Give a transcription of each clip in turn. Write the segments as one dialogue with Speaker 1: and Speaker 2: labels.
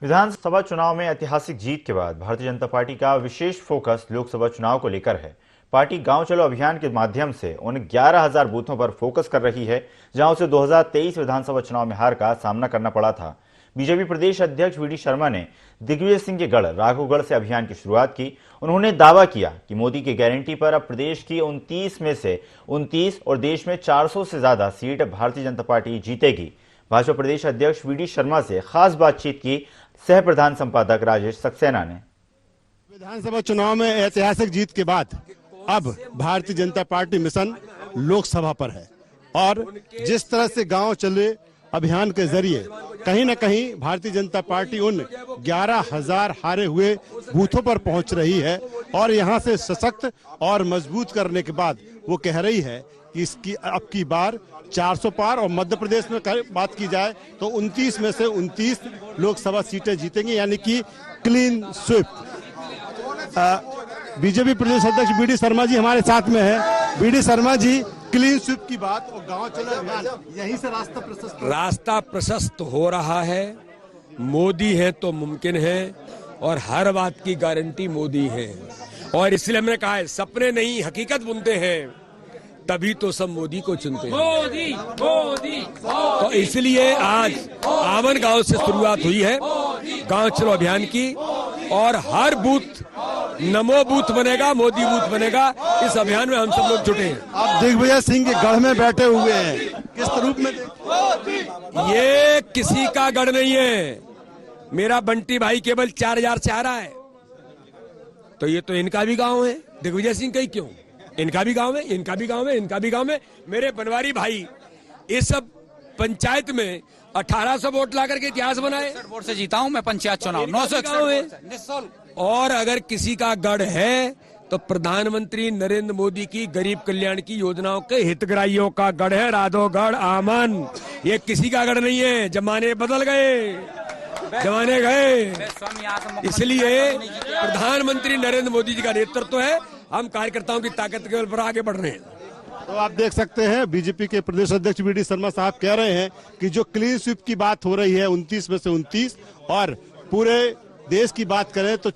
Speaker 1: विधानसभा चुनाव में ऐतिहासिक जीत के बाद भारतीय जनता पार्टी का विशेष फोकस लोकसभा चुनाव को लेकर है। पार्टी गांव चलो अभियान के माध्यम से उन 11,000 बूथों पर फोकस कर रही है जहां उसे 2023 विधानसभा चुनाव में हार का सामना करना पड़ा था। बीजेपी प्रदेश अध्यक्ष वीडी शर्मा ने दिग्विजय सिंह के गढ़ राघवगढ़ से अभियान की शुरुआत की। उन्होंने दावा किया कि मोदी की गारंटी पर अब प्रदेश की 29 में से 29 और देश में 400 से ज्यादा सीट भारतीय जनता पार्टी जीतेगी। भाजपा प्रदेश अध्यक्ष वीडी शर्मा से खास बातचीत की सह प्रधान संपादक राजेश सक्सेना ने।
Speaker 2: विधानसभा चुनाव में ऐतिहासिक जीत के बाद अब भारतीय जनता पार्टी मिशन लोकसभा पर है और जिस तरह से गांव चले अभियान के जरिए कहीं न कहीं भारतीय जनता पार्टी उन 11,000 हारे हुए बूथों पर पहुंच रही है और यहां से सशक्त और मजबूत करने के बाद वो कह रही है कि इसकी अब की बार 400 पार। और मध्य प्रदेश में बात की जाए तो 29 में से 29 लोकसभा सीटें जीतेंगी, यानी कि क्लीन स्वीप। बीजेपी प्रदेश अध्यक्ष वीडी शर्मा जी हमारे साथ में है। VD Sharma ji, clean sweep की बात और गांव चलो अभियान, यहीं से रास्ता प्रशस्त हो रहा है।
Speaker 3: मोदी है तो मुमकिन है और हर बात की गारंटी मोदी है और इसलिए हमने कहा है सपने नहीं हकीकत बुनते हैं, तभी तो सब मोदी को चुनते हैं। मोदी मोदी तो इसलिए आज आवन गांव से शुरुआत हुई है गांव चलो अभियान की और हर बूथ नमो बूथ बनेगा, मोदी बूथ बनेगा। इस अभियान में हम सब लोग जुटे हैं।
Speaker 2: आप दिग्विजय सिंह के गढ़ में बैठे हुए हैं, किस रूप में?
Speaker 3: ये किसी का गढ़ नहीं है, मेरा बंटी भाई केवल 4,000 से आ रहा है, तो ये तो इनका भी गांव है। दिग्विजय सिंह का ही क्यों, इनका भी गांव है, इनका भी गांव है, इनका भी गांव है। मेरे बनवारी भाई इस सब पंचायत में 1800 वोट ला करके इतिहास बनाए।
Speaker 4: वोट से जीता हूं मैं पंचायत चुनाव, 961।
Speaker 3: और अगर किसी का गढ़ है तो प्रधानमंत्री नरेंद्र मोदी की गरीब कल्याण की योजनाओं के हितग्राहियों का गढ़ है राघवगढ़ आमन। ये किसी का गढ़ नहीं है। जमाने बदल गए, जमाने गए, इसलिए प्रधानमंत्री नरेंद्र मोदी जी का नेतृत्व है। हम कार्यकर्ताओं की ताकत के बल पर आगे बढ़ रहे हैं।
Speaker 2: तो आप देख सकते हैं बीजेपी के प्रदेश अध्यक्ष वीडी शर्मा साहब कह रहे हैं कि जो क्लीन स्वीप की बात हो रही है 29 में से 29 और पूरे देश की बात करें तो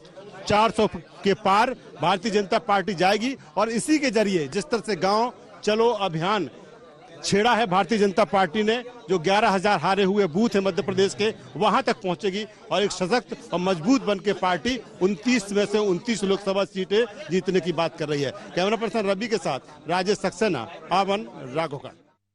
Speaker 2: 400 के पार भारतीय जनता पार्टी जाएगी। और इसी के जरिए जिस तरह से गांव चलो अभियान छेड़ा है भारतीय जनता पार्टी ने, जो 11,000 हारे हुए बूथ है मध्य प्रदेश के, वहां तक पहुंचेगी और एक सशक्त और मजबूत बन के पार्टी 29 में से 29 लोकसभा सीटें जीतने की बात कर रही है। कैमरा पर्सन रवि के साथ राजेश सक्सेना, आवन, राघवगढ़।